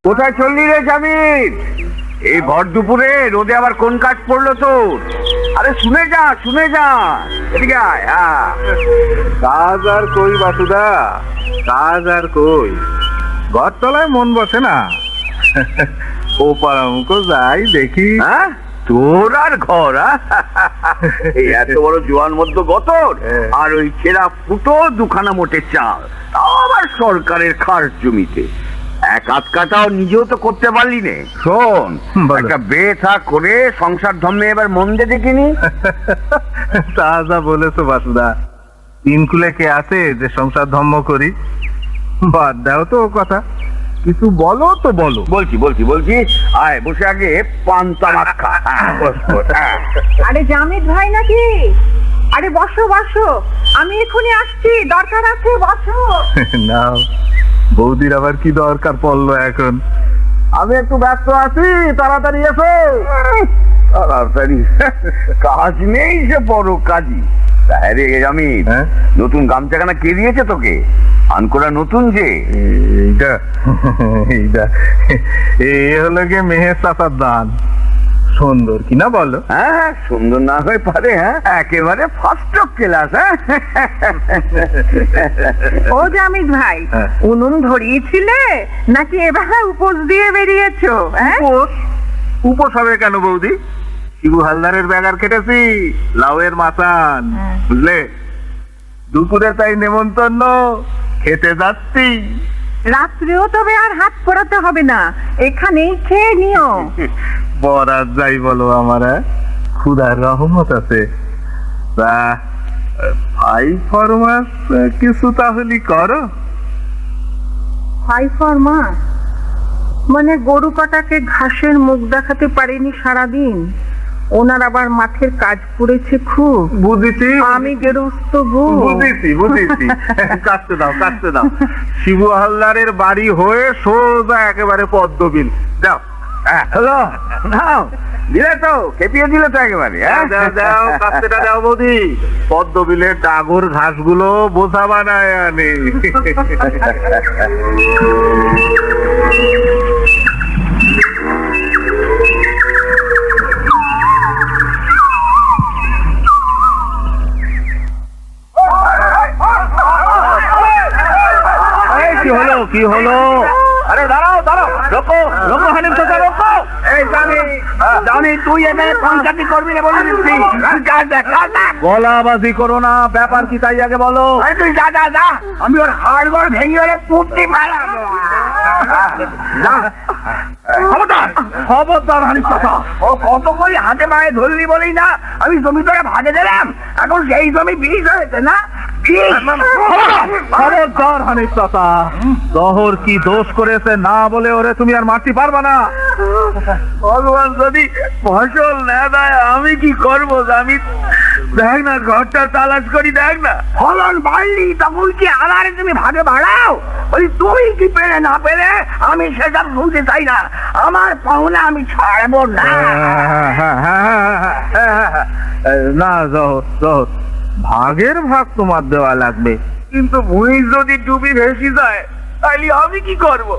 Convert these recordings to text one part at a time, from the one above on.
কোথায় চললি রে জামিন? এই ভর দুপুরে রোদে আবার কোন কাজ পড়লো তোর? আরে শুনে যা শুনে যা, এদিকে আয়। হ্যাঁ, কাজ আর কই বাসুদা, কাজ আর কই, ঘরতলায় মন বসে না। ও পারামুখো যাই দেখি। হ্যাঁ তোর আর ঘর? এই এত বড় জোয়ান মধ্য গতর, আর ওই ছেঁড়া ফুটো দুখানা মোটে চাল, তাও আবার সরকারের খাস জমিতে। এক হাত কাটাও নিজেও তো করতে পারলি নে। শোন, একটা বিয়ে থা করে সংসার ধর্মে এবার মন দে দেখিনি। তা যা বলেছো বাসুদা, তিন কুলে কে আছে যে সংসার ধর্ম করি? বাদ দাও তো ও কথা, কিছু বলো তো বলো। বলছি বলছি বলছি, আয় বসে আগে পান্তা ভাত খা। আরে জামিদ ভাই নাকি? আরে বসো বসো, আমি এখনই আসছি, দরকার আছে, বসো। নাও, বৌদির আবার কি দরকার পড়লো এখন? আমি একটু ব্যস্ত আছি, তাড়াতাড়ি এসো। তাড়াতাড়ি কাজ নেই, সে বড় কাজী। রে আমি নতুন গামছাখানা কে দিয়েছে তোকে? আনকোরা নতুন যে এইটা এইটা এই হলো গিয়ে মেহের চাচার দান। সুন্দর কিনা বলো? হ্যাঁ, সুন্দর না হয়ে পারে। হ্যাঁ, একেবারে ফার্স্ট ক্লাস। ও জামিদ ভাই, উনুন ধরিয়েছিলে নাকি এবার উপোস দিয়ে বেরিয়েছো? উপোস? উপোস হবে কেন বৌদি? শিবু হালদারের ব্যাগার কেটেছি, লাউয়ের মাচান, বুঝলে? দুপুরে তাই নেমন্তন্ন, খেতে যাচ্ছি। রাত্রেও তবে আর হাত পোড়াতে হবে না, এখানেই খেয়ে নিও। বরাত যাই বলো আমার, খুদার রহমত আছে। তা ভাই ফরমাস কিছু তাহলে করো। হাই ফরমা মানে গরু কাটাকে ঘাসের মুখ দেখাতে পারেনি সারাদিন, ওনার আবার মাঠের কাজ পড়েছে খুব। বুঝেছি, আমি গেরস্ত বউ। বুঝেছি বুঝেছি। কাটতে দাও কাটতে দাও। শিবু হালদারের বাড়ি হয়ে সোজা একেবারে পদ্মবিল যাও। হ্যালো, নাও দিলে তো, খেপিয়ে দিলে তো একেবারে। দাও কাটতেটা দাও বৌদি, পদ্মবিলের ডাগর ঘাসগুলো বোঝা বানায় আনে। কি হলো কি হলো? আরে দাঁড়াও দাঁড়াও, রোকো রোকো হানিফ চাচা, রোকো। এই জানি জানি তুই এনে পঞ্চায়েত করবি না বলে দিচ্ছি। গলাবাজি করো না, ব্যাপার কি তাই আগে বলো। তুই যা যা যা, আমি ওর হাড়গড় ভেঙে ওরে পুঁতি ফেলাবো। খবরদার খবরদার হানিফ চাচা, ও কত করে হাতে মায়ে ধরলি বলেই না আমি জমি তোরা ভাগে দিলাম, এখন সেই জমি বিষ হয়েছে না? খবরদার হানিফ চাচা, জহর কি দোষ করেছে না বলে ওরে তুমি আর মারতে পারবা না। ভগবান যদি ফসল না দেয় আমি কি করবো? আমি দেখ না, ঘরটা তালাশ করি, দেখ না ফলন বাড়লি তখন কি আলারে তুমি ভাগে বাড়াও? ওই তুমি কি পেলে না পেলে আমি সেসব শুনতে চাই না। আমার পাওনা আমি ছাড়বো না। না জহর জহর, ভাগের ভাগ তোমার দেওয়া লাগবে। কিন্তু ভুঁই যদি ডুবি ভেসে যায় তাইলে আমি কি করব?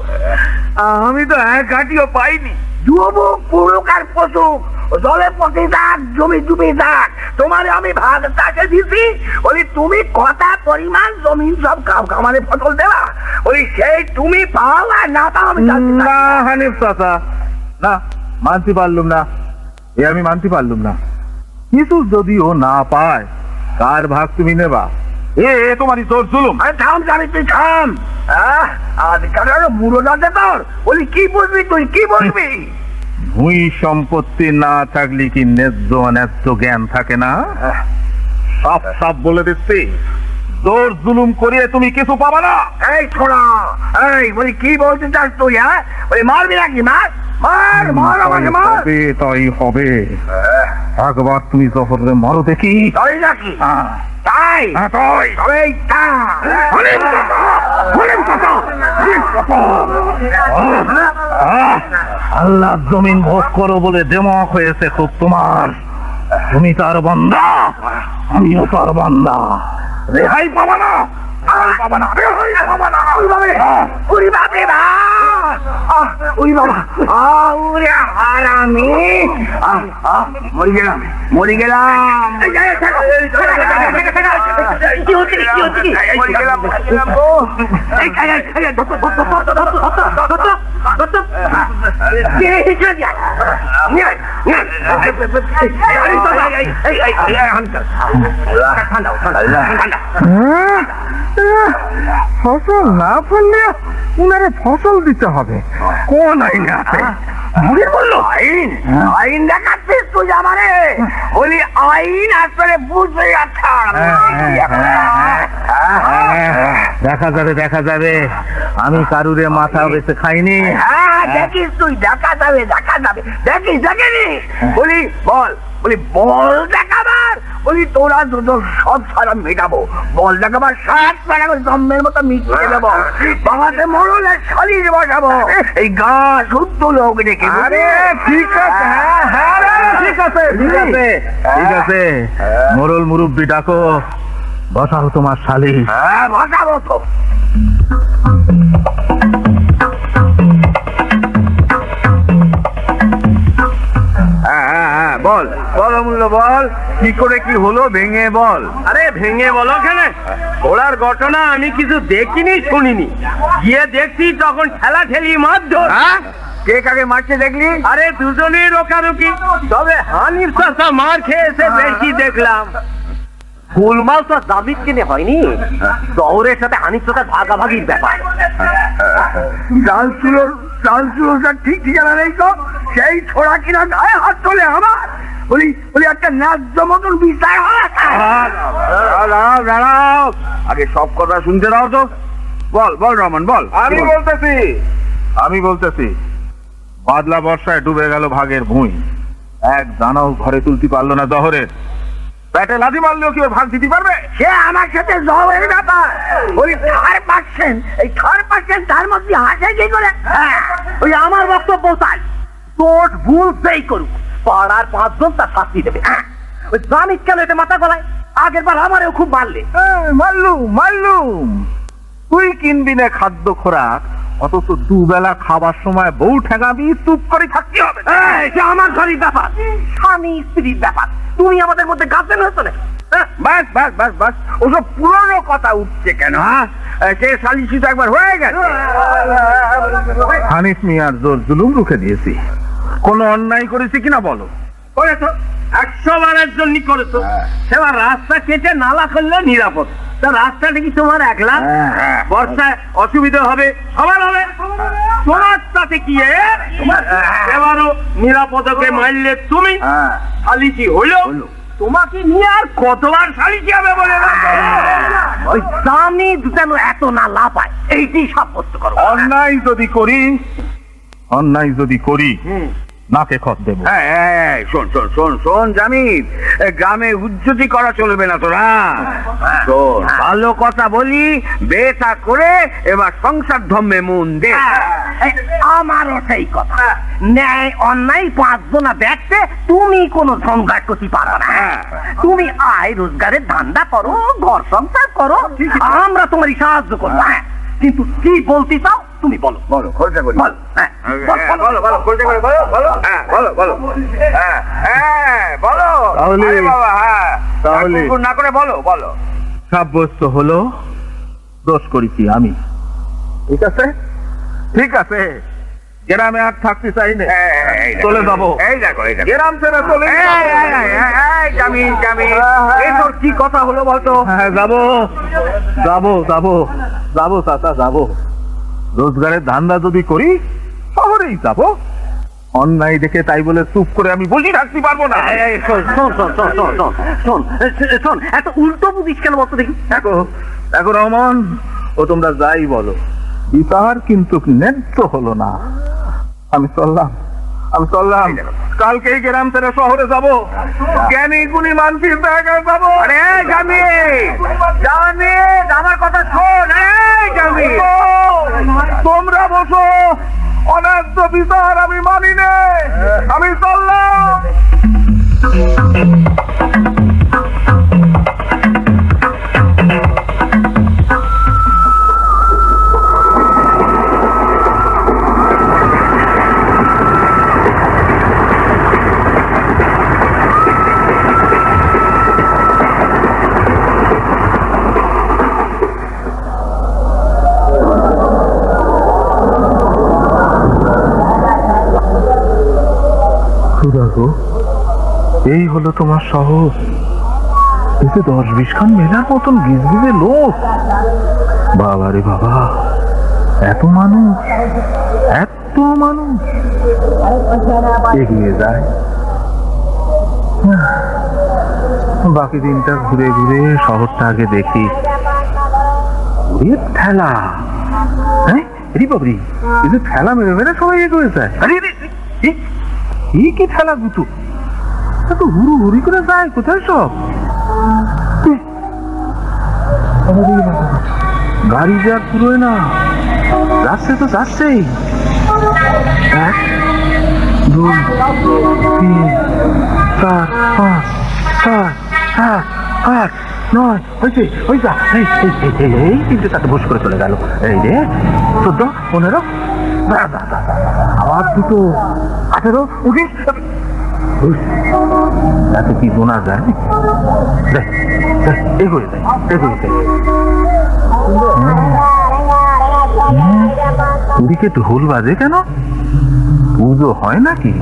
আমি তো এক ঘাটিও পাইনি। যুবক পুরকার পশুক, জলে পচে যাক, জমি ডুবে যাক, তোমার আমি ভাগ তাকে দিছি। ওই তুমি কথা পরিমাণ জমি সব খামারে ফসল দেওয়া, ওই সেই তুমি পাও আর না পাও আমি না হানিফ চাচা, না মানতে পারলুম না, এ আমি মানতে পারলুম না। কিছু যদি ও না পায় কার ভাগ তুমি নেবা? এ তোমারই তোর জুলুম। আরে থাম জানি, তুই থাম। আজকাল বুড়ো যাতে তোর, বলি কি বুঝবি তুই, কি বলবি? ভূমি সম্পত্তি না থাকলে কি ন্যায্য অন্যায্য জ্ঞান থাকে না? সব সব বলে দিচ্ছি, জোর জুলুম করিয়ে তুমি কিছু পাবা না। এই ছোড়া, এই বলি কি বলতে চাস তুই? হ্যাঁ, বলি মারবি নাকি? মার মার মার আমাকে মার। তাই হবে, একবার তুমি জহরে মারো দেখি। তাই নাকি? তাই তাই তবে আল্লাহ জমিন ভোগ করো বলে দেমক হয়েছে খুব তোমার। তুমি তার বান্দা, আমিও তার বান্দা। রেহাই পাবা না, রেহাই পাবা না, রেহাই পাবা না। ওই বাবা আউরে হারামি মরে গেলাম মরে গেলাম কি হচ্ছে কি হচ্ছে কি মরে গেলাম গো ফসল না ফললে উনারে ফসল দিতে হবে কোন আইন আছে বললো আইন আইন দেখাচ্ছিস তুই আমারে বলি আইন আসলে বুঝে দেখা যাবে আমি কারুরে মাথা বেছে খাইনি দেখিস তুই দেখা যাবে দেখিস দেখেনি বলি বল বলি বল দেখাবার বলি তোরা দুজন সব সারা মেটাবো বল দেখাবার সাত সারা জম্মের মতো মিটিয়ে দেবো বাবাতে মরলে শালির বসাবো এই গা শুদ্ধ লোক ডেকে ঠিক আছে ঠিক আছে ঠিক আছে মোরল মুরব্বি ডাকো বসাও তোমার শালি হ্যাঁ বসাবো তো বল বল অমূল্য বল কি করে কি হলো ভেঙে বল আরে ভেঙে বলো কেন ঘোড়ার ঘটনা আমি কিছু দেখিনি শুনিনি গিয়ে দেখছি তখন ঠেলা ঠেলি মারধর কে কাকে মারছে দেখলি আরে দুজনেই রোকারুকি তবে হানির চাষা মার খেয়েছে বেশি দেখলাম গোলমাল তো দাবিত কিনে হয়নি শহরের সাথে হানির চাষার ভাগাভাগির ব্যাপার চালচুলোটা ঠিক ঠিকানা নেই তো সেই ছোড়া কিনা গায়ে হাত তোলে আমার বলি বলি একটা ন্যায্য মতন বিচার দাঁড়াও আগে সব কথা শুনতে দাও তো বল বল রহমান বল আমি বলতেছি বাদলা বর্ষায় ডুবে গেল ভাগের ভুঁই এক দানাও ঘরে তুলতে পারলো না দহরের পেটে লাথি মারলেও কি ওর ভাগ দিতে পারবে সে আমার সাথে জবের ব্যাপার ওই 3% এই 3% তার মধ্যে হাসে কি করে ওই আমার বক্তব্য তাই তোর ভুল সেই করুক পাড়ার 5 জন তার শাস্তি দেবে ওই জানিস কেন এটা মাথা গলায় আগের বার আমারও খুব মারলে মারলুম তুই কিনবি না খাদ্য খোরাক অথচ দুবেলা খাবার সময় বউ ঠেকাবি চুপ করে থাকতে হবে এটা আমার ঘরের ব্যাপার স্বামী স্ত্রীর ব্যাপার তুমি আমাদের মধ্যে গাছেন হতো না বাস বাস বাস বাস ওসব পুরনো কথা উঠছে কেন সে সালিশি তো একবার হয়ে গেছে হানিফ মিয়ার জোর জুলুম রুখে দিয়েছি কোনো অন্যায় করেছি কিনা বলো করেছো 100 বারের জন্য করেছো সেবার রাস্তা কেটে নালা করলে নিরাপদ তা রাস্তাটা কি তোমার একলা বর্ষায় অসুবিধা হবে সবার হবে তোমার সাথে কি এবারও নিরাপদকে মারলে তুমি সালিশি হইল তোমাকে নিয়ে আর কতবার সালিশি হবে বলে ওই দামি যেন এত না লাভ পায় এইটি সাব্যস্ত করো অন্যায় যদি করি নাকে খত দেবো শোন জামিদ গ্রামে উজ্জতি করা চলবে না তোরা শোন ভালো কথা বলি বেটা করে এবার সংসার ধর্মে মন দে আমারও সেই কথা ন্যায় অন্যায় 5 জনা দেখতে তুমি কোনো সংঘাত করতে পারো না তুমি আয় রোজগারের ধান্দা করো ঘর সংসার করো আমরা তোমারই সাহায্য করবো কিন্তু কি বলতে চাও তুমি বলো বলো খরচা করি বলো বলো খরচা করে বলো বলো বলো বলো তাহলে বাবা তাহলে না করে বলো বলো সাব্যস্ত হলো দোষ করেছি আমি ঠিক আছে গ্রামে আর থাকতে চাই না চলে যাবো এই দেখো গ্রাম ছেড়ে চলে জামিন এই তোর কি কথা হলো বলতো যাবো চাচা যাবো রোজগারের ধান্দা যদি করি শহরেই যাবো অন্যায় দেখে তাই বলে চুপ করে আমি বসে থাকতে পারবো না শোন এত উল্টো বুঝিস কেন বলতো দেখি দেখো রহমান ও তোমরা যাই বলো বিচার কিন্তু ন্যায্য হলো না আমি চললাম কালকেই গ্রাম ছেড়ে শহরে যাবো জ্ঞানী গুণী মানসির জায়গায় যাবো আরে জামিন আমার কথা শোন তোমরা বসো অন্যায্য বিচার আমি মানি নে আমি চললাম এই হলো তোমার শহর। এতে 10-20 খান মেলার মতন গিজগিজে লোক। বাবা রে বাবা, এত মানুষ, এত মানুষ। এগিয়ে যায়, বাকি দিনটা ঘুরে ঘুরে শহরটা আগে দেখি। ঠেলা, হ্যাঁ রি বাবরি, এই যে ঠেলা মেরে মেরে সবাই এগিয়ে যায়। আরে কি ঠেলা গুতু, এত হুড়ু হুড়ি করে যায় কোথায় সব? গাড়ি যার পুরোয় না, যাচ্ছে তো যাচ্ছেই। 1, 2, 3, 4, 5, 6, 7, 8, 9 হয়েছে, হয়ে যা। এই 3টে 4টে বস করে চলে গেল। এই রে 14, 15, আবার 2, 18, 19। এত কি গোনা যায়? এগোয় যায়, এগোয় যায়। ওদিকে ঢোল বাজে কেন? পুজো হয় নাকি?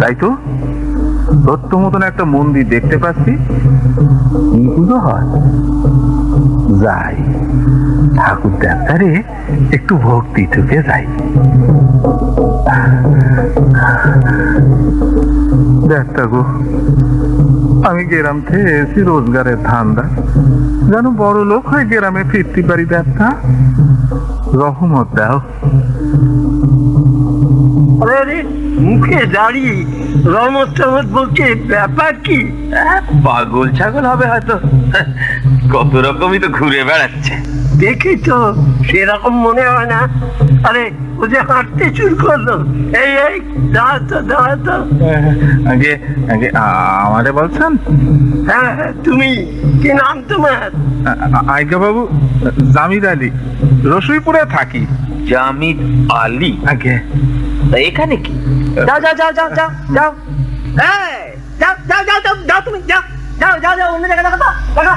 তাই তো, সত্য মতন একটা মন্দির দেখতে পাচ্ছি। কি পুজো হয়? যাই, ঠাকুর দেবতারে একটু ভক্তি ঢুকে যাই। দেবতা গো, আমি গ্রাম থেকে এসি রোজগারের ধান্দা, যেন বড় লোক হয়ে গ্রামে ফিরতে পারি। দেবতা রহমত দাও। আরে মুখে দাঁড়িয়ে রহমত টহমত বলছে, ব্যাপার কি? পাগল ছাগল হবে হয়তো, কত রকমই তো ঘুরে বেড়াচ্ছে। দেখি তো সেরকম মনে হয় না। আরে ও যে হাঁটতে শুরু করলো, এই দাঁড়া তো, দাঁড়া তো। আগে আগে আমারে বলছেন? হ্যাঁ, তুমি কি নাম তোমার? আজ্ঞা বাবু, জামিদ আলী, রসুইপুরে থাকি। জামিদ আলী? আগে তা এখানে কি? যাও যাও যাও যাও যাও যাও, এই, যাও যাও যাও যাও যাও, তুমি যাও যাও যাও যাও, অন্য জায়গায় দেখো তো, দেখো।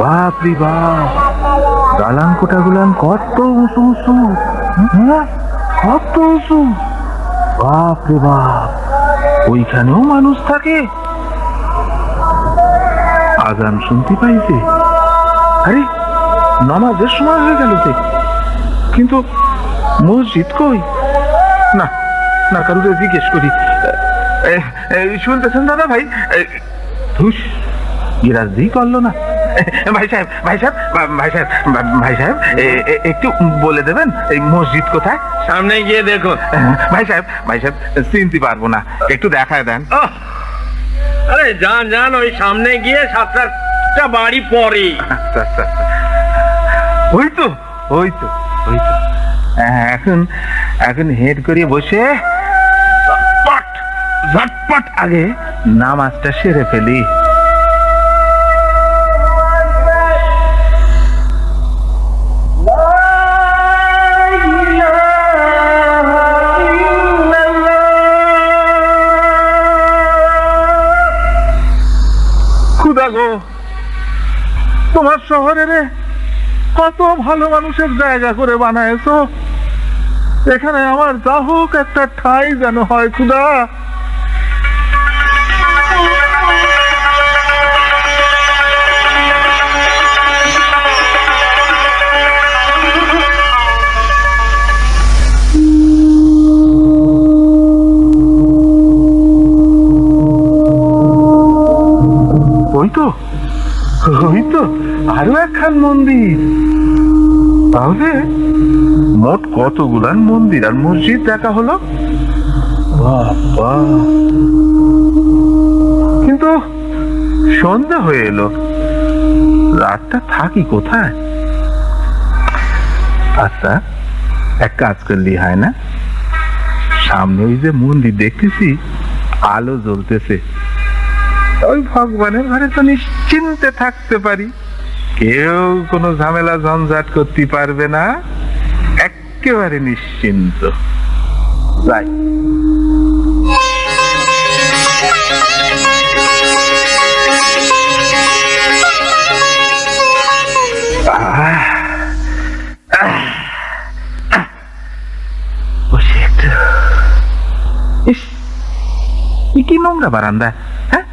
বাপরে বাপ, দালান কোটা গুলান কত উঁচু উঁচু, হ্যাঁ কত উঁচু। বাপরে বাপ, ওইখানেও মানুষ থাকে। আজান শুনতে পাইছে। আরে নামাজের সময় হয়ে গেল যে, কিন্তু মসজিদ কই? না না, কারুকে জিজ্ঞেস করি। শুনতেছেন দাদা ভাই? ধুস, গিরাজি করলো না। ভাই সাহেব, ভাই সাহেব, ভাই সাহেব, ভাই সাহেব, একটু বলে দেবেন এই মসজিদ কোথায়? সামনে গিয়ে দেখো। ভাই সাহেব, ভাই সাহেব, চিনতে পারবো না, একটু দেখায় দেন। আরে যান যান, ওই সামনে গিয়ে 7-8টা বাড়ি পরে। আচ্ছা আচ্ছা, ওই তো ওই তো ওই তো। এখন এখন হেড করে বসে ঝটপট ঝটপট আগে নামাজটা সেরে ফেলি। খুদা গো, তোমার শহরে কত ভালো মানুষের জায়গা করে বানায়ছো, এখানে আমার যা হোক একটা ঠাঁই যেন হয় খুদা। ওই তো ওই তো আরো একখান মন্দির। তাহলে মোট কতগুলান মন্দির আর মসজিদ দেখা হলো। বাবা, কিন্তু সন্ধ্যা হয়ে এলো, রাতটা থাকি কোথায়? আচ্ছা, এক কাজ করলি হয় না? সামনে ওই যে মন্দির দেখতেছি, আলো জ্বলতেছে, ওই ভগবানের ঘরে তো নিশ্চিন্তে থাকতে পারি, কেউ কোনো ঝামেলা ঝঞ্ঝাট করতে পারবে না, একেবারে নিশ্চিন্ত। যাই। বসে একটু। ইস, কি নোংরা বারান্দা, হ্যাঁ?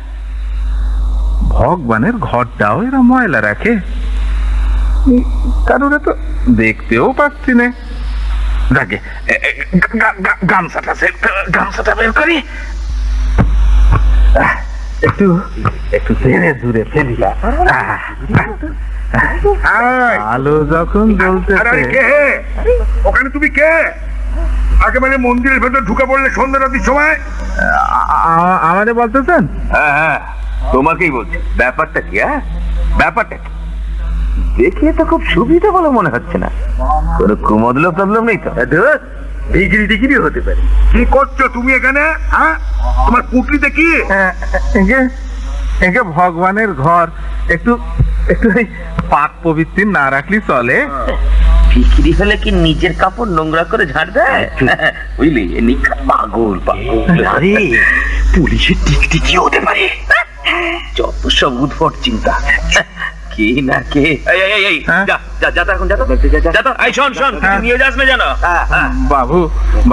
ভগবানের ঘরটাও এরা ময়লা রাখে, কারোর তো দেখতেও পাচ্ছি না। যাকে গামছাটা বের করি, একটু একটু ধীরে ধীরে ফেলিলা। আলো যখন জ্বলতেছে। ওখানে তুমি কে? একেবারে মন্দিরের ভেতর ঢুকে পড়লে সন্ধ্যা রাতির সময়। আমাদের বলতেছেন? হ্যাঁ হ্যাঁ, তোমাকেই বলছি। ব্যাপারটা কি? হ্যাঁ, ব্যাপারটা কি? দেখে তো খুব সুবিধা বলে মনে হচ্ছে না। কোনো কুমদল প্রবলেম নেই তো? ডিগ্রি ডিগ্রি হতে পারে। কি করছো তুমি এখানে? হ্যাঁ, তোমার পুটলিতে কি? একে ভগবানের ঘর, একটু একটু এই পাক পবিত্র না রাখলি চলে? বিক্রি হলে কি নিজের কাপড় নোংরা করে ঝাড় দেয়? বুঝলি, নিখা পাগল পাগল। আরে পুলিশের টিকটিকি হতে পারে। যত সব উদ্ভট চিন্তা। কে না কে। এই যা যা যা, এখন যা তো, যা তো। এই শোন শোন, কিছু নিয়ে যাস না জানো? বাবু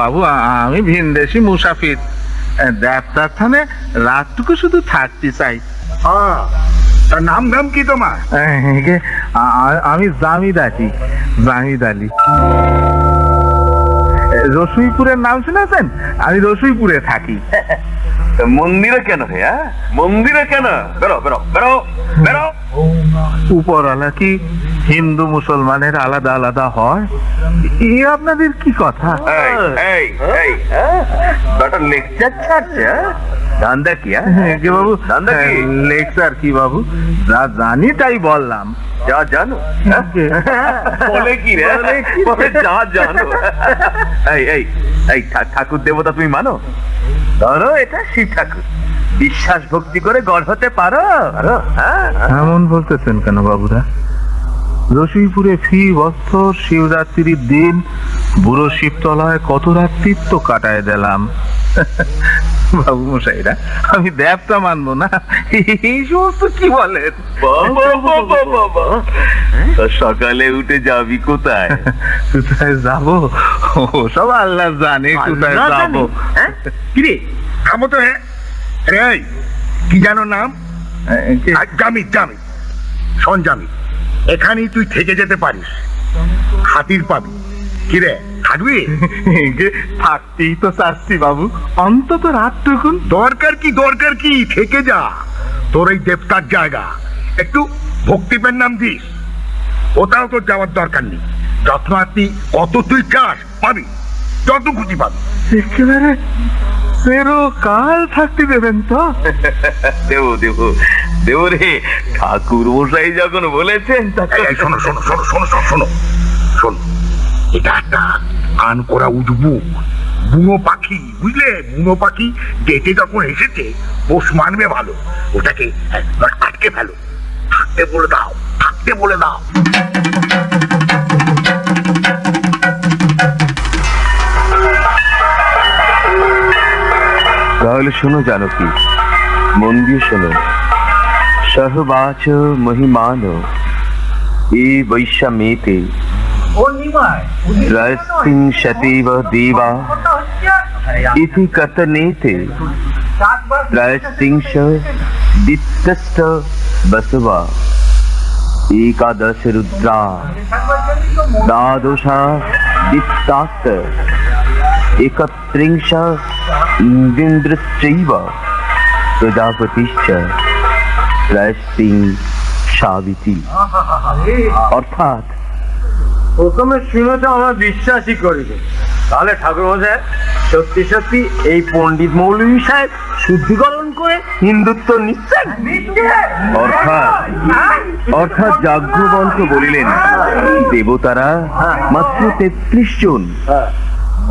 বাবু, আমি ভিনদেশি মুসাফির, দেবতার থানে রাতটুকু শুধু থাকতে চাই। তার নাম গাম কি তোমার? আমি জামিদ আছি, জামিদ আলী। রসুইপুরের নাম শুনেছেন? আমি রসুইপুরে থাকি। মন্দিরে কেন হে? মন্দিরে কেন? বেরো বেরো বেরো বেরো। উপরওয়ালা কি হিন্দু মুসলমানের আলাদা আলাদা হয়? এ আপনাদের কি কথা? এই এই এই, একটা লেকচার ছাড়ছে। ধান্দা কি? কি বাবু? ধান্দা কি? লেকচার কি বাবু? যা জানি তাই বললাম। যা জানো? বলে কি রে? বলে যা জানো। এই এই এই, ঠাকুর দেবতা তুমি মানো? ধরো এটা শিব ঠাকুর, বিশ্বাস ভক্তি করে গড় হতে পারো? এমন বলতেছেন কেন বাবুরা? রসুইপুরে ফি বছর শিবরাত্রির দিন বুড়ো শিবতলায় কত রাত্রি তো কাটায় দিলাম। বাবু মশাইরা, আমি দেবতা মানবো না, এই সমস্ত কি বলেন? সকালে উঠে যাবি কোথায়? কোথায় যাবো সব আল্লাহ জানে কোথায় যাবো। কিরে থামো তো। হ্যাঁ রে, কি জানো নাম? জামিদ। জামিদ, শোন জামিদ, এখানেই তুই থেকে যেতে পারিস, খাতির পাবি। কিরে থাকবি? থাকতেই তো চাচ্ছি বাবু, অন্তত রাতটুকুন। দরকার কি থেকে যা। তোর এই দেবতার জায়গা, একটু ভক্তিপের নাম দিস। ওটাও তোর যাওয়ার দরকার নেই। যত্নার্থী কত তুই চাস পাবি, যত খুশি পাবি। একেবারে কাল থাকতে দেবেন তো? দেব দেব দেব রে, ঠাকুর মশাই যখন বলেছেন। এই শোনো শোনো শোনো শোনো শোনো শোনো শোনো, এটা একটা কান করা উঠবু বুনো পাখি, বুঝলে? বুনো পাখি ডেটে যখন এসেছে পোষ মানবে ভালো, ওটাকে আটকে ফেলো। থাকতে বলে দাও, থাকতে বলে দাও। তাহলে শোনো জানকী, মন দিয়ে শোনো। সহবাচ মহিমান এ বৈশামেতে ত্রয়স্ত্রিংশতিব দেবা ইতি কতনেতে ত্রয়স্ত্রিংশ দিত্যস্ত বসবা একাদশ রুদ্রা দ্বাদশা দিত্তাস্ত একত্রিংশ ইন্দ্রশ্চৈব প্রজাপতিশ্চ ত্রয়স্ত্রিং সাবিতি। অর্থাৎ প্রথমে শুনে তো আমরা বিশ্বাসই করিনি, তাহলে ঠাকুর মশাই সত্যি সত্যি এই পণ্ডিত মৌলভী সাহেব শুদ্ধিকরণ করে হিন্দুত্ব নিচ্ছেন। অর্থাৎ যাজ্ঞবল্ক্য বলিলেন দেবতারা মাত্র 33 জন,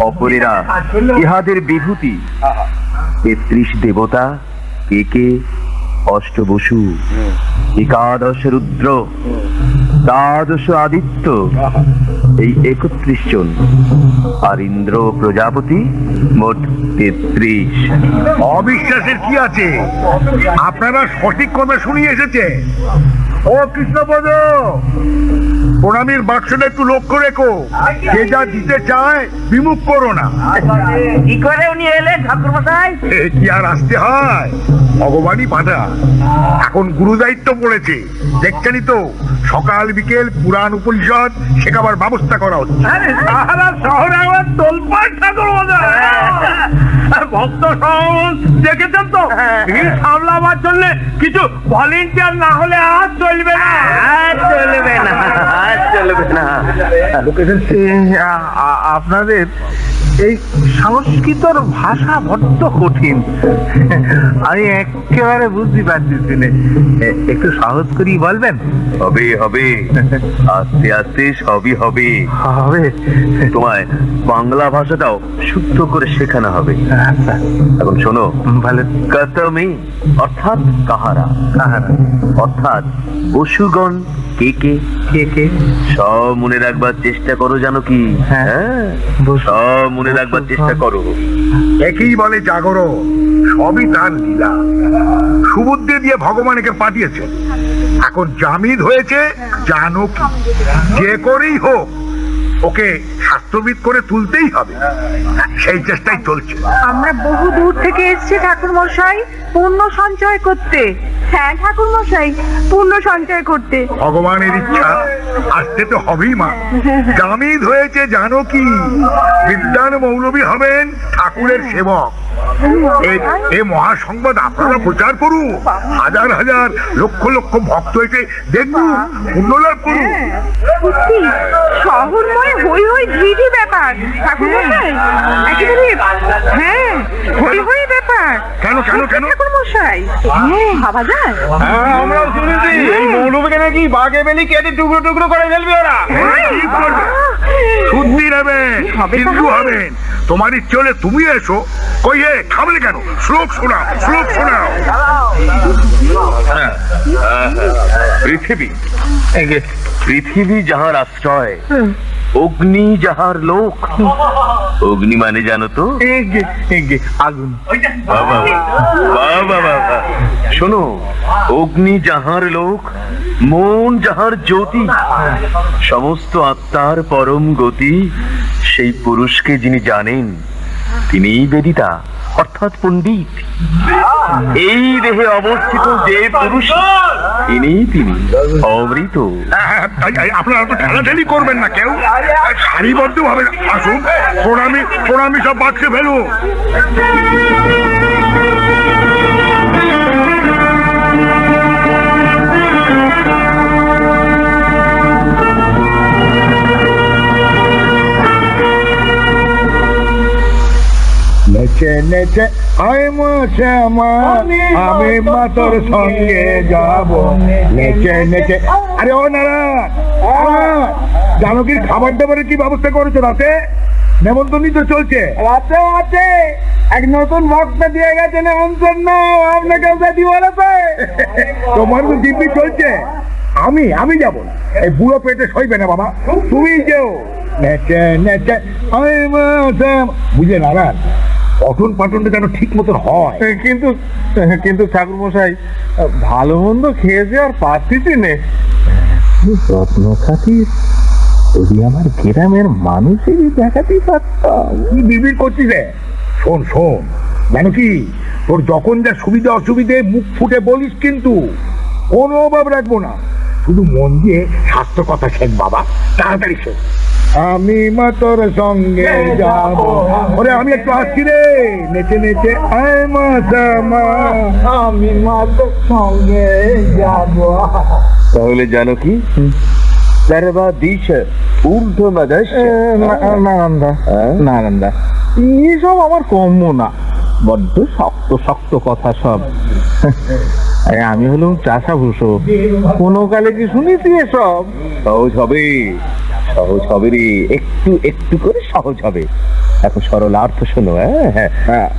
অপরেরা ইহাদের বিভূতি। 33 দেবতা কে কে? অষ্টবসু, একাদশ রুদ্র, দ্বাদশ আদিত্য, এই 31 জন, আর ইন্দ্র ও প্রজাপতি মোট 33। অবিশ্বাসের কি আছে? আপনারা সঠিক কথা শুনিয়ে এসেছে। ও কৃষ্ণপদ, প্রণামীর বাক্সটা একটু লক্ষ্য রেখো, যে যা দিতে চায় বিমুখ করো না। কি করে উনি এলেন ঠাকুর মশাই? এ কি আর আসতে হয়, ভগবানই পাঠা। এখন গুরু দায়িত্ব পড়েছে, দেখছেনই তো, সকাল বিকেল পুরাণ উপনিষদ শেখাবার ব্যবস্থা করা হচ্ছে। সারা শহরে আমার তোলপাড় ঠাকুর মশাই। ভক্ত সমাগম দেখেছেন তো, ভিড় সামলাবার জন্য কিছু ভলেন্টিয়ার না হলে আর চলবে না, আর চলবে না, আর চলবে না। আপনাদের এই সংস্কৃতর ভাষা বড্ড কঠিন, আমি একেবারে বুঝতে পারতেছি না, একটু সহজ করেই বলবেন। হবে হবে, আস্তে আস্তে সবই হবে। হবে? তোমায় বাংলা ভাষাটাও শুদ্ধ করে শেখানো হবে। আচ্ছা, এখন শোনো, ভালো। কতমি অর্থাৎ কাহারা, কাহারা অর্থাৎ বসুগণ কে কে, কে কে, সব মনে রাখবার চেষ্টা করো, জানো কি? হ্যাঁ, সব মনে রাখবার চেষ্টা করো। একেই বলে জাগরণ, সবই তার লীলা। সুবুদ্ধি দিয়ে ভগবান একে পাঠিয়েছে। এখন জামিদ হয়েছে জানো কি, যে করেই হোক ওকে শাস্ত্রবিদ করে তুলতেই হবে, সেই চেষ্টাই চলছে। আমরা বহু দূর থেকে এসেছি ঠাকুর মশাই পুণ্য সঞ্চয় করতে। হ্যাঁ ঠাকুর মশাই, পুণ্য সঞ্চয় করতে। ভগবানের ইচ্ছা, আসতে তো হবেই মা। জামিদ হয়েছে জানো কি, বিদ্যান মৌলবী হবেন ঠাকুরের সেবক। এই মহাসংবাদ আপনারা প্রচার করুন, হাজার হাজার লক্ষ লক্ষ ভক্ত এসে দেখুন, পুণ্য লাভ করুন। সত্যি শহরময় হই হই ভিড়ি ব্যাপার ঠাকুর মশাই, একেবারে হ্যাঁ হই হই ব্যাপার। কেন কেন কেন? ঠাকুর মশাই, হ্যাঁ ভাবা যায়। আমরা শুনেছি এই মৌলবীকে নাকি বাঘে বেলি কেটে টুকরো টুকরো করে ফেলবে ওরা। ঠিক করবে, শুদ্ধি নেবেন, হিন্দু হবেন। তোমার ইচ্ছে হলে তুমি এসো। কই হে, থামলে কেন? শ্লোক শোনাও, শ্লোক শোনাও। পৃথিবী, পৃথিবী যাহার আশ্রয়, অগ্নি যাহার লোক। অগ্নি মানে জানো তো? আগুন। বাবা বাবা বাবা, শোনো, অগ্নি যাহার লোক, মন যাহার জ্যোতি, সমস্ত আত্মার পরম গতি, সেই পুরুষকে যিনি জানেন তিনিই বেদিতা অর্থাৎ পণ্ডিত। এই দেহে অবস্থিত যে পুরুষ, তিনি অমৃত। আপনারা তো ঠেলাঠেলি করবেন না কেউ, সারিবদ্ধ ভাবে আসুন। প্রণামী প্রণামী সব বাক্সে ফেলুন। নেচে নেচে আয় মা শ্যামা, আমি মা তোর সঙ্গে যাব। নেচে নেচে, আরে ও নারায়ণ, জানকীর খাবার দাবারের কি ব্যবস্থা করেছো? রাতে নেমন্তন্নই তো চলছে। রাতেও আছে, এক নতুন ভক্ত দিয়ে গেছে নেমন্তন্ন, আপনাকে দিব বলেছে। তোমার তো দিব্যি চলছে। আমি যাব, এই বুড়ো পেটে সইবে না বাবা, তুমি যেও। নেচে নেচে আয় মা শ্যামা, বুঝলে নারায়ণ, পঠন পাঠনটা যেন ঠিক মতন হয়। কিন্তু ঠাকুর মশাই, ভালো মন্দ খেয়েছে আর পাচ্ছি নে। রত্ন খাতির যদি আমার গ্রামের মানুষেরই দেখাতেই পারতাম। কি বিবির করছিস রে? শোন শোন, জানো কি, তোর যখন যা সুবিধা অসুবিধে মুখ ফুটে বলিস, কিন্তু কোনো অভাব রাখবো না। শুধু মন দিয়ে স্বাস্থ্য কথা শেখ বাবা, তাড়াতাড়ি শেখ। আমি মা তোর সঙ্গে যাব, ওরে আমি একটু আসছি রে। নেচে নেচে আয় মা শ্যামা, আমি মা তোর সঙ্গে যাব। তাহলে জানো কি, সর্বাদিশ ঊর্ধ্বমদশ। নানন্দা, নানন্দা, এসব আমার কম্য না, বড্ড শক্ত শক্ত কথা সব। আরে আমি হলাম চাষা ভূষো, কোনো কালে কি শুনেছি এসব? সহজ হবে, সহজ হবে রে, একটু একটু করে সহজ হবে। এখন সরলার্থ শোনো।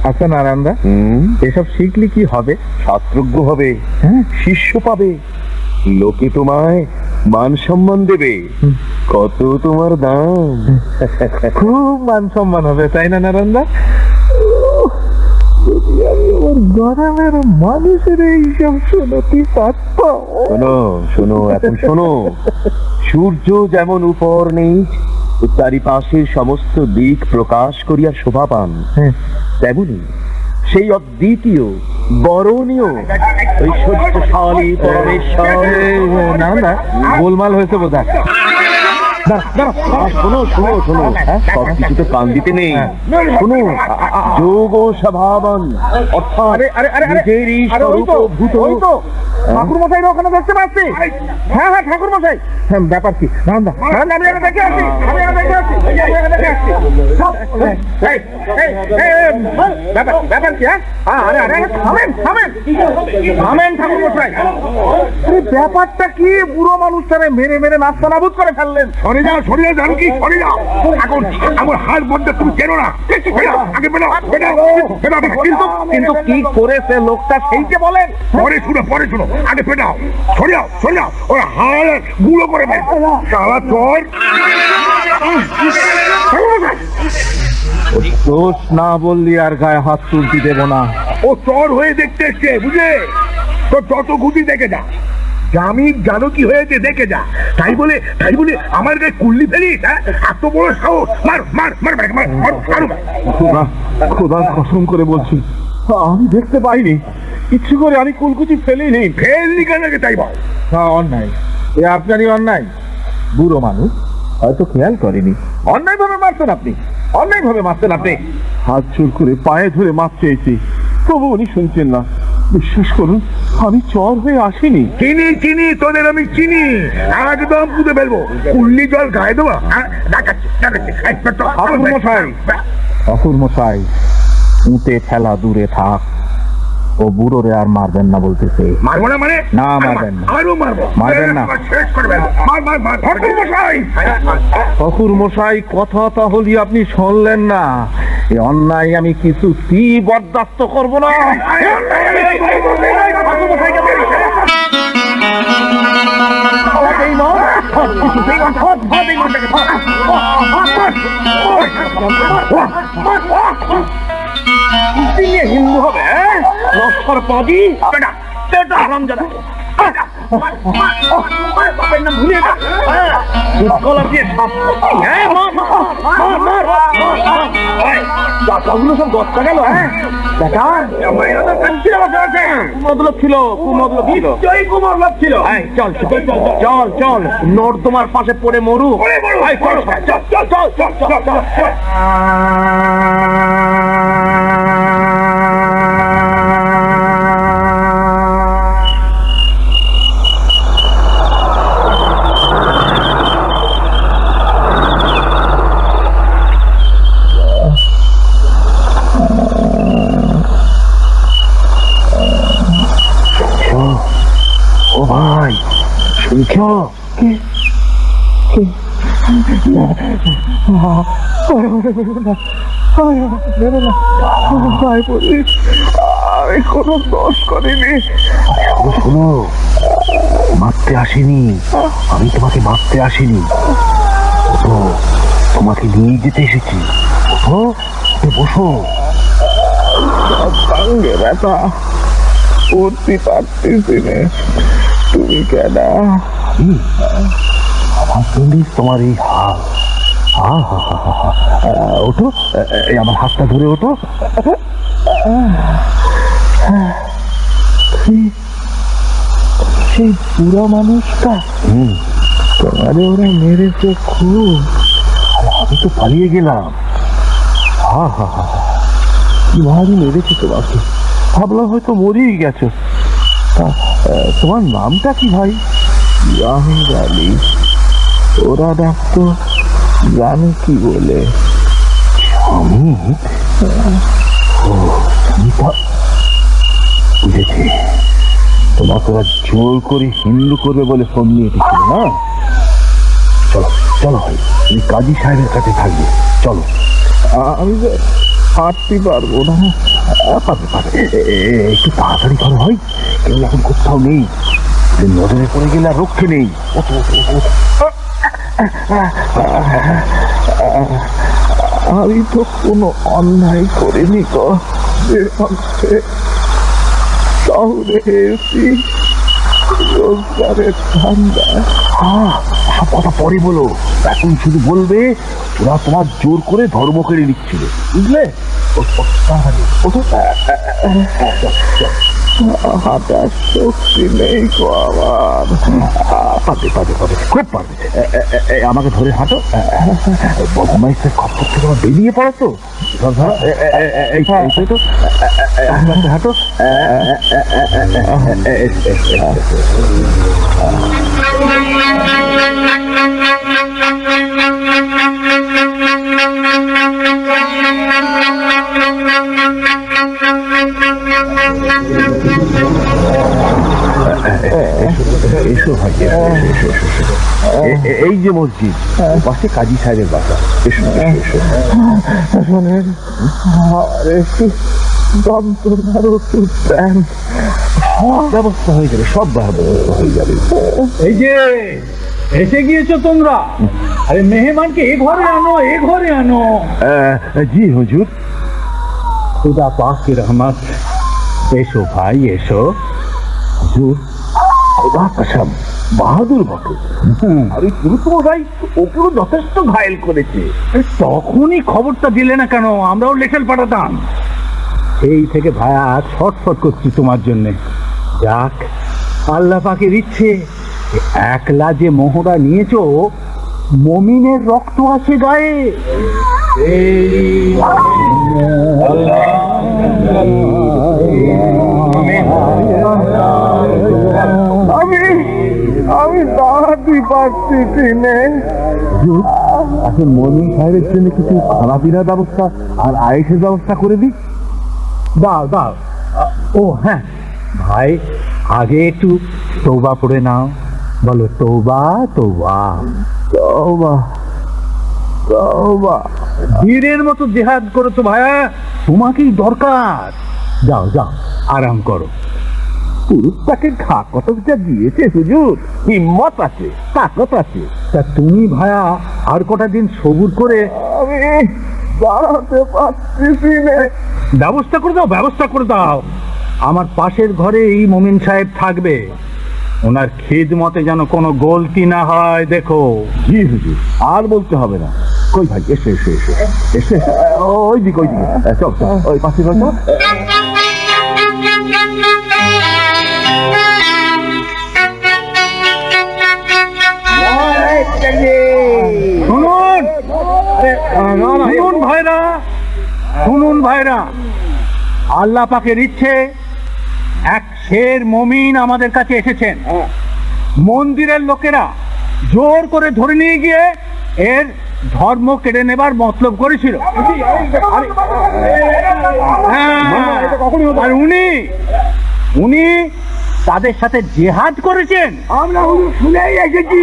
আচ্ছা নারায়ণদা, এসব শিখলে কি হবে? শাস্ত্রজ্ঞ হবে, শিষ্য পাবে, লোকে তোমায় মান সম্মান দেবে, কত তোমার দাম? খুব মান সম্মান হবে, তাই না নারায়ণদা? যদি আমি আমার গ্রামের মানুষের এইসব শোনাতে পারতাম। শোনো শোনো এখন শোনো, সূর্য যেমন উপর নিচ ও চারিপাশের সমস্ত দিক প্রকাশ করিয়া শোভা পান, তেমনি সেই অদ্বিতীয় বরণীয় ঐশ্বর্যশালী পরমেশ্বর। না না, গোলমাল হয়েছে বোধ হয়। শোনো শোনো শোনো, সব কিছুতে কান দিতে নেই। শোনো, যোগ ও স্বভাবান অর্থাৎ নিজেরই স্বরূপভূত। ঠাকুর মশাই ওখানে দেখতে পাচ্ছি। হ্যাঁ হ্যাঁ, ঠাকুর মশাই। ব্যাপার কি নারায়ণদা? আমি এখানে দেখে আসছি, ব্যাপার কি? থামেন ঠাকুর মশাই। ব্যাপারটা কি? বুড়ো মানুষটারে মেরে মেরে নাস্তা নাবুদ করে ফেললেন। সরে যাও, সরে যাও, জানকি সরে যাও। এখন আমার হাত বন্ধে তুমি চেনো না। আগে বেরো, কিন্তু কিন্তু কি করেছে লোকটা সেইটা বলেন। পরে শুনো, আগে পেটাও। সরে যাও, সরে যাও, ওর হাড় গুঁড়ো করে দেয়। শালা চোর। দোষ না বললি আর গায়ে হাত তুলতে দেব না। ও চোর হয়ে দেখতে এসছে, বুঝে? তো যত গুটি দেখে যা, জামিন জানো কি হয়েছে দেখে যা। তাই বলে আমার গায়ে কুল্লি ফেলিস? হ্যাঁ, এত বড় সাহস! মার মার মার মার মার মার, মার। খোদার কসম করে বলছি, আমি দেখতে পাইনি। ইচ্ছে করে আমি কুলকুচি ফেলিনি। ফেললি কেন তাই বল? অন্যায়, এ আপনারই অন্যায়। বুড়ো মানুষ হয়তো খেয়াল করেনি। অন্যায় ভাবে মারতেন আপনি, অন্যায় ভাবে মারতেন আপনি। হাত জোর করে পায়ে ধরে মাপ চেয়েছি, তবু উনি শুনছেন না। বিশ্বাস করুন, আমি চর হয়ে আসিনি। চিনি, তোদের আমি চিনি। একদম পুঁতে ফেলবো। কুল্লি জল গায়ে দেবো। ঠাকুর মশাই, উঁতে ফেলা দূরে থাক। ও বুড়োরে আর মারবেন না বলতেছে। মারবো না মানে? না, মারবেন না। আরো মারবো। মারবেন না। শেষ করবেন। মার মার মার। ঠাকুর মশাই, ঠাকুর মশাই, কথা তাহলে আপনি শুনলেন না। এই অন্যায় আমি কিছুতেই বরদাস্ত করব না। হিন্দু হবে লস্কর পাদি হারামজাদা। বাপের নাম ভুলে গলা দিয়ে টাকাগুলো সব দশটা গেল। হ্যাঁ, কুমতলব ছিল, কুমতলব ছিল, কুমতলব ছিল। চল চল চল চল, নর্দমার পাশে পড়ে মরু। চল চল চল চল চল চল। ও ভাই, শুনছ? আমি কোনো দোষ করিনি। শোনো, মারতে আসিনি আমি, তোমাকে মারতে আসিনি। তো তোমাকে নিয়ে যেতে এসেছি। বসো। সঙ্গে ব্যথা উঠতে পারতেছি না। তুমি কেন? আমার জন্য তোমার এই হাল। ওঠো, এই আমার হাতটা ধরে ওঠো। সেই বুড়া মানুষটা তোমারে ওরা মেরেছে খুব। আমি তো পালিয়ে গেলাম। ভারী মেরেছে তোমাকে। ভাবলাম হয়তো মরেই গেছো। তোমার নামটা কি ভাই? জাহিদ আলী। ওরা ডাকতো জানি কি বলে। আমি বুঝেছি, তোমাকে ওরা জোর করে হিন্দু করবে বলে ফোন নিয়ে এসেছিল না? চলো চলো ভাই, তুমি কাজী সাহেবের কাছে থাকবে। চলো। আমি যে হাঁটতে পারবো না। একটু তাড়াতাড়ি করো ভাই, কেউ এখন কোথাও নেই। নজরে পড়ে গেলে আর রক্ষে নেই। আমি তো কোনো অন্যায় করিনি গো। শহরে এসেছি রোজগারের ধান্দা। সব কথা পরে বলো, এখন শুধু বলবে ওরা তোমার জোর করে ধর্ম কেড়ে নিচ্ছিল, বুঝলে? হাঁটার শক্তি নেই গো আমার। পারবে পারবে পারবে, খুব পারবে। আমাকে ধরে হাঁটো। বদমাইশের খপ্পর থেকে আমার বেরিয়ে পড়ো তো। ধর ধর, এই তো হাঁটো। এসো ভাই, এই যে মসজিদ, পাশে কাজী সাহেবের বাসা। এসো এসো। শোনেন, আর একটু যন্ত্রণার ওষুধ দেন। সব ব্যবস্থা হয়ে যাবে, সব ব্যবস্থা হয়ে যাবে। এই যে এসে গিয়েছো তোমরা, আরে মেহমানকে এ ঘরে আনো, এ ঘরে আনো। জি হুজুর। খুদা পাকের রহমত। এসো ভাই এসো। হুজুর, খোদা কসম বাহাদুর বটে। আর ওই গুরুত্ব ভাই ওকেও যথেষ্ট ঘায়েল করেছে। তখনই খবরটা দিলে না কেন? আমরাও লেখেল পাঠাতাম। এই থেকে ভায়া ছটফট করছি তোমার জন্য। যাক, আল্লাহ পাকের ইচ্ছে, একলা যে মোহরা নিয়েছো, মমিনের রক্ত আছে গায়ে। আমি দাঁড়াতে পারছি নে। এখন মমিন সাহেবের জন্য কিছু খানা পিনার ব্যবস্থা আর আয়েসের ব্যবস্থা করে দিই। দাও দাও। ও হ্যাঁ ভাই, আগে একটু তৌবা পড়ে নাও। বলো তৌবা তৌবা। তওবা তওবা। বীরের মতো জেহাদ করেছো ভাইয়া, তোমাকেই দরকার। যাও যাও, আরাম করো। পুরুষটাকে ঘা কত যা দিয়েছে হুজুর, হিম্মত আছে, তাকত আছে। তা তুমি ভাইয়া আর কটা দিন সবুর করে আমি দাঁড়াতে পারছি নে। ব্যবস্থা করে দাও, ব্যবস্থা করে দাও। আমার পাশের ঘরে এই মমিন সাহেব থাকবে, ওনার খিদমতে যেন কোনো গলতি না হয় দেখো। জি হুজুর, আর বলতে হবে না। কই ভাই, এসে এসে এসে এসে ওই দিকে, ওই দিকে চল চল, ওই পাশে চল। শুনুন, শুনুন ভাইরা, শুনুন ভাইরা, আল্লাহ পাকের ইচ্ছে এক শের মমিন আমাদের কাছে এসেছেন। মন্দিরের লোকেরা জোর করে ধরে নিয়ে গিয়ে এর ধর্ম কেড়ে নেবার মতলব করেছিল। আর উনি তাদের সাথে জেহাদ করেছেন। আমরা শুনেই এসেছি।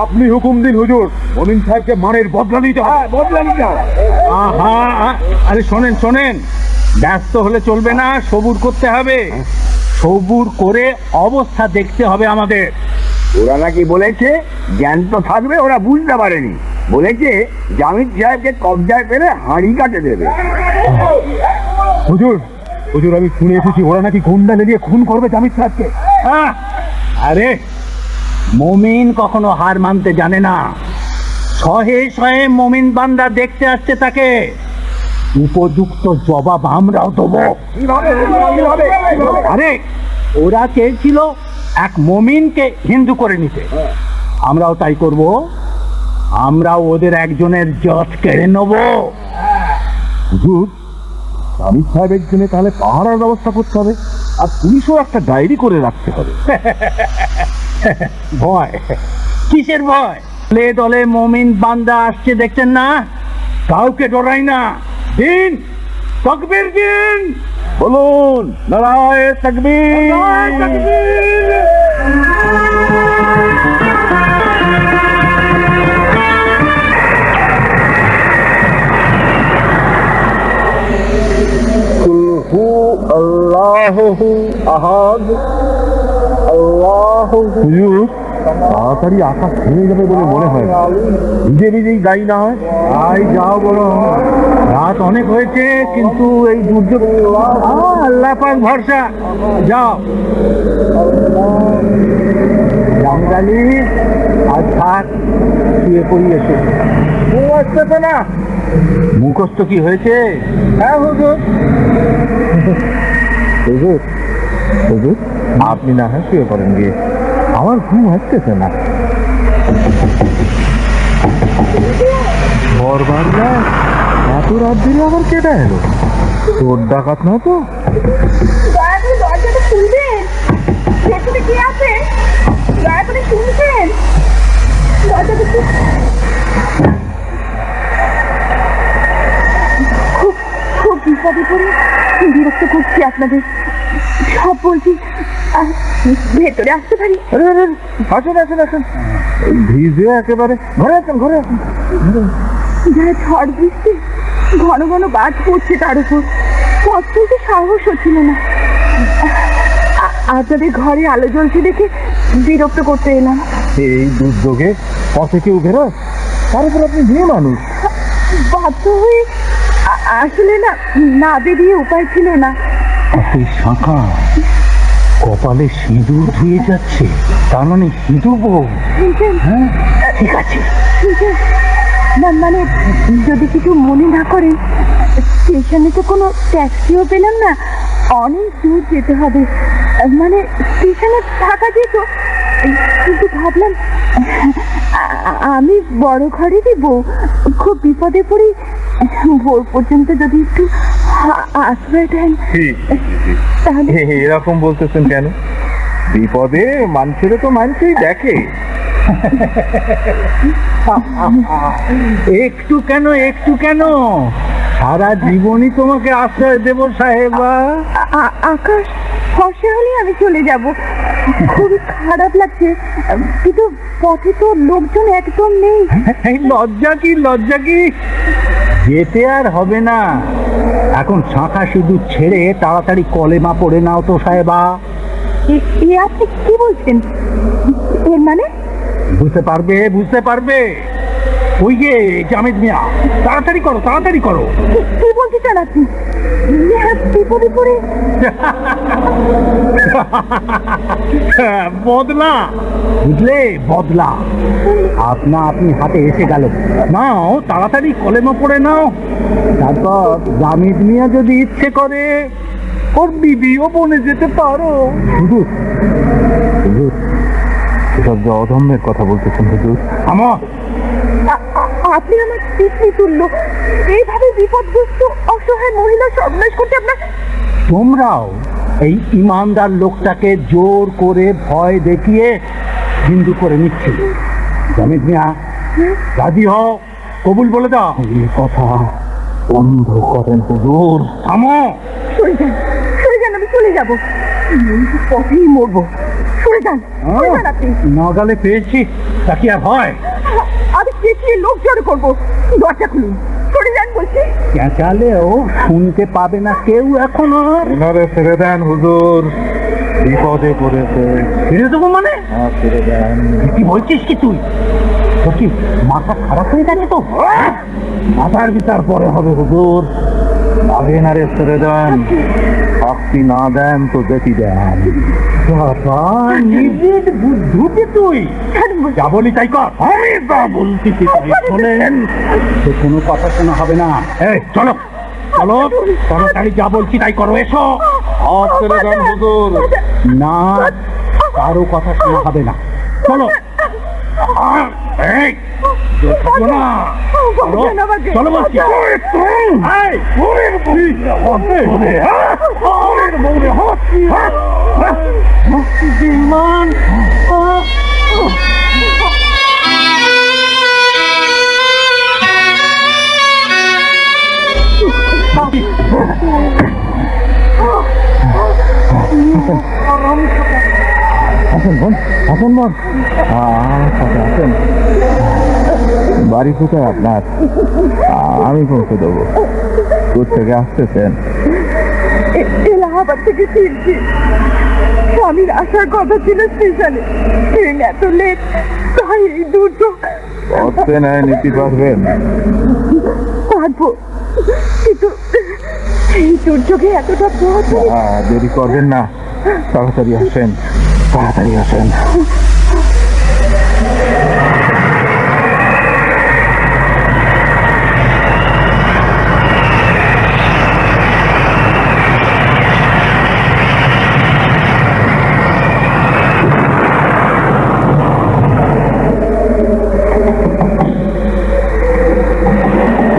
আপনি হুকুম দিন হুজুর, মমিন সাহেবকে মানের বদলা নিতে হবে। বদলা নিতে হবে। আরে শোনেন শোনেন, ব্যস্ত হলে চলবে না, সবুর করতে হবে। সবুর করে অবস্থা দেখতে হবে আমাদের। ওরা নাকি বলেছে জ্ঞান তো থাকবে, ওরা বুঝতে পারেনি। বলেছে জামিদ সাহেবকে কবজায় পেলে হাঁড়ি কাটে দেবে। হুজুর, হুজুর আমি শুনে এসেছি ওরা নাকি গুন্ডা লেলিয়ে খুন করবে জামিদ সাহেবকে। আরে মমিন কখনো হার মানতে জানে না। শহে শহে মমিন বান্দা দেখতে আসছে তাকে। উপযুক্ত জবাব আমরাও দেবো। আরে ওরা চেয়েছিল এক মমিনকে হিন্দু করে নিতে, আমরাও তাই করব। আমরাও ওদের একজনের জট কেড়ে নেব। হুজুর, জামিদ সাহেবের জন্য তাহলে পাহারার ব্যবস্থা করতে হবে, আর পুলিশও একটা ডায়েরি করে রাখতে হবে। ভয় কিসের ভয়? দলে দলে মমিন বান্দা আসছে দেখছেন না, কাউকে ডরাই না। দিন তাকবীর দিন, বলুন নারায়ে তাকবীর। আল্লাহু আহাদ, আল্লাহু। হুজুর, তাড়াতাড়ি আকাশ ছেড়ে যাবে বলে মনে হয়। ভিজে ভিজেই গাই না হয়। আই যাও বলো, রাত অনেক হয়েছে, কিন্তু এই দুর্যোগ আল্লাহ পাক ভরসা। যাও জামদানি আর থাক, শুয়ে পড়ি এসে। ও আসতেছে না। মুখস্থ কি হয়েছে? হ্যাঁ হুজুর। হুজুর, হুজুর, আপনি না হয় শুয়ে পড়েন গিয়ে, আমার ঘুম আসতেছে না। বরবার এত রাত দিলে আবার কেটা এলো? তোর ডাকাত না তো? দয়া করে দরজাটা খুলবেন, ভেতরে কে আছে? দয়া করে শুনছেন? দরজাটা খুব খুব বিপদে পড়ে বিরক্ত করছি আপনাদের, সব বলছি। ভেতরে আসতে পারি? আরে আরে, আসুন আসুন আসুন, ভিজে একেবারে। ঘরে আসুন, ঘরে আসুন। যারা ঝড় বৃষ্টি, ঘন ঘন বাজ পড়ছে, তার উপর পথ চলতে সাহস হচ্ছিল না। আপনাদের ঘরে আলো জ্বলছে দেখে বিরক্ত করতে এলাম। এই দুর্যোগে পথে কেউ বেরোয়? তার উপর আপনি মেয়ে মানুষ। বাধ্য হয়ে আসলে না বেরিয়ে উপায় ছিল না। এই শাঁখা কপালে সিঁদুর ধুয়ে যাচ্ছে, তার মানে সিঁদুর বউ। হ্যাঁ ঠিক আছে। না মানে যদি কিছু মনে না করেন, স্টেশনে তো কোনো ট্যাক্সিও পেলাম না, অনেক দূর যেতে হবে। মানে স্টেশনে থাকা যেত, কিন্তু ভাবলাম আমি বড় ঘরেরই বউ, খুব বিপদে পড়ি, ভোর পর্যন্ত যদি একটু আশ্রয় দেন তাহলে। এরকম বলতেছেন কেন? বিপদে মানুষের তো মানুষই দেখে। একটু কেন, একটু কেন, সারা জীবনই তোমাকে আশ্রয় দেব সাহেবা। আকাশ ফর্সা হলে আমি চলে যাব, খুবই খারাপ লাগছে, কিন্তু পথে তো লোকজন একদম নেই। এই লজ্জা কি, লজ্জা কি, যেতে আর হবে না। এখন শাঁখা সিঁদুর ছেড়ে তাড়াতাড়ি কলেমা পড়ে নাও তো সাহেবা। এ আপনি কি বলছেন? এর মানে? বুঝতে পারবে, বুঝতে পারবে। ওই যে জামিদ মিয়া, তাড়াতাড়ি করো, তাড়াতাড়ি করো। কি বলতে চান আপনি? বিপদে পড়ে বদলা, বুঝলে, বদলা আপনা আপনি হাতে এসে গেল। নাও তাড়াতাড়ি কলেমা পড়ে নাও, তারপর জামিদ মিয়া যদি ইচ্ছে করে ওর বিবিও বনে যেতে পারো। হুজুর, হুজুর, এসব যে অধম্যের কথা বলতেছেন হুজুর। আমার আপনি আমার পিছনে তুলল, এইভাবে বিপদগ্রস্ত অসহায় মহিলা সর্বনাশ করতে আপনার। তোমরাও এই ইমানদার লোকটাকে জোর করে ভয় দেখিয়ে হিন্দু করে নিচ্ছে। জামিদ মিয়া, রাজি হও, কবুল বলে দাও। এই কথা বন্ধ করেন হুজুর। থামো। সরে যান, সরে যান, আমি চলে যাবো, পথেই মরবো। সরে যান, সরে যান আপনি। নগালে পেয়েছি, তা কি আর হয়? আমি চেঁচিয়ে লোক জড়ো করবো, দরজা খুলুন, সরে যান বলছি। চেঁচালেও শুনতে পাবে না কেউ এখন আর। ওনারে ছেড়ে দেন হুজুর, বিপদে পড়েছে। ফিরে দেবো মানে? ছেড়ে দেন। কি বলছিস কি তুই? তোর কি মাথা খারাপ হয়ে গেছে তো? মাথার বিচার পরে হবে হুজুর, আগে নারে ছেড়ে দেন। শাস্তি না দেন তো যেতে দেন। বাবা, নিজের বুদ্ধুকে তুই যা বলি তাই কর। আমি যা বলছি তাই শোনেন। তো কোনো কথা শোনা হবে না। এই চলো, চলো, তাড়াতাড়ি যা বলছি তাই করো, এসো। হাত ছেড়ে দেন হুজুর। না, কারো কথা শোনা হবে না, চলো। এই, চলো না, চলো, চলো বলছি। বিমান আসেন বোন, আসেন বোন, আসেন। বাড়ি কোথায় আপনার? আমি পৌঁছে দেবো। কোথা থেকে আসতেছেন? এলাহাবাদ থেকে ফিরছি। স্বামীর আসার কথা ছিল স্টেশনে, ট্রেন এত লেট, তাই এই দুর্যোগ। অর্থে নেয় নিতে পারবেন? পারবো, কিন্তু এই দুর্যোগে এতটা পথ। দেরি করবেন না, তাড়াতাড়ি আসেন, তাড়াতাড়ি আসেন।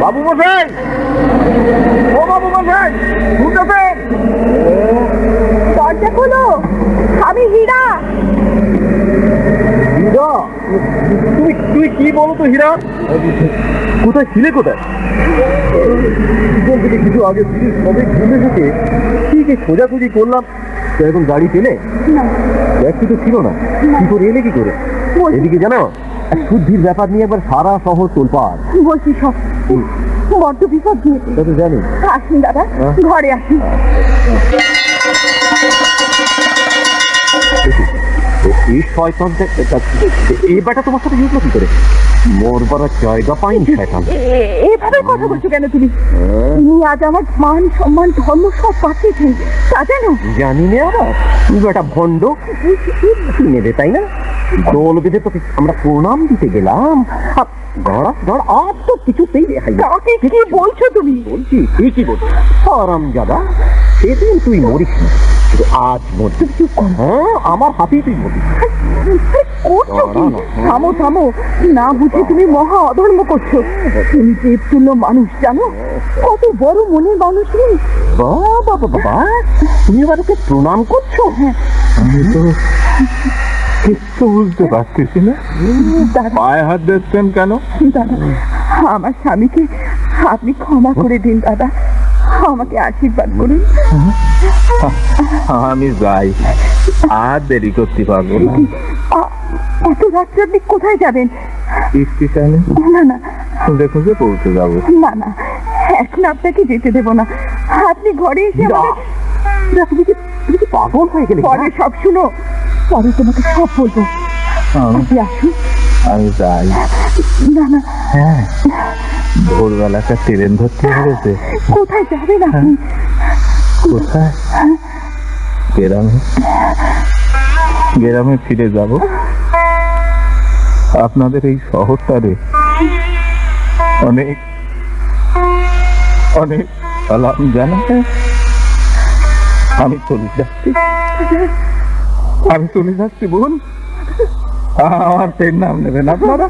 বাবু মশাই, ও বাবু মশাই, শুনতেছেন? দরজা খোলো, আমি হীরা। হীরা? তুমি কি বলো তো হীরা? কোথায় ছিলে, কোথায়? থেকে কিছু আগে ফিরে সবে ঘুমে থেকে ঠিক খোঁজাখুঁজি করলাম, তো এখন গাড়ি পেলে? ব্যাগটি তো ছিল না, কি করে এলে কি করে? এদিকে জানো, এক শুদ্ধির ব্যাপার নিয়ে একবার সারা শহর তোলপাড়। বলছি সব বড্ড বিপদ দিয়েছে। তা তো জানি। আসুন দাদা, ঘরে আসুন। এই শয়তান, এই ব্যাটা তোমার সাথে জুটলো কি করে? মোর বড় জায়গা পাইনি শয়তান। এভাবে কথা বলছো কেন তুমি? তুমি আজ আমার মান সম্মান ধর্ম সব পাঠিয়েছেন, তা জানো? জানি না, আবার বেটা ভণ্ড নেবে তাই না? দোল বেঁধে তোকে আমরা প্রণাম দিতে গেলাম, ধর আর তো কিছুতেই দেখাই না। তাকে কি বলছো তুমি? বলছি ঠিকই বলছি, আরাম যাবা। সেদিন তুই মরিস না, কিন্তু আজ মরবি। হ্যাঁ, আমার হাতেই তুই মরবি। করছো কি? থামো থামো, না বুঝে তুমি মহা অধর্ম করছো। তুমি দেবতুল্য মানুষ, জানো? কত বড় মনের মানুষ তুমি। বাবা বাবা, তুমি এবার ওকে প্রণাম করছো? আমি তো কিচ্ছু বুঝতে পারতেছি না, পায়ে হাত দিচ্ছেন কেন? দাদা, আমার স্বামীকে আপনি ক্ষমা করে দিন দাদা, আমাকে আশীর্বাদ করুন। আমি যাই, আর দেরি করতে পারবো না। এত রাত্রে আপনি কোথায় যাবেন? স্টেশনে না না দেখুন যে পৌঁছে যাবো। না না, এখন আপনাকে যেতে দেবো না। আপনি ঘরে এসে তুমি কি পাগল হয়ে গেলে? পরে সব শুনো, পরে তোমাকে সব বলবো। আপনি আসুন। আমি যাই। না না, হ্যাঁ, ভোরবেলা একটা ট্রেন ধরতে হয়েছে। কোথায় যাবেন আপনি? কোথায়? গ্রামে, গ্রামে ফিরে যাব। আপনাদের এই শহরটারে অনেক অনেক সালাম জানাতে আমি চলে যাচ্ছি। আমি চলে যাচ্ছি বোন, আমার পেট নাম নেবেন আপনারা।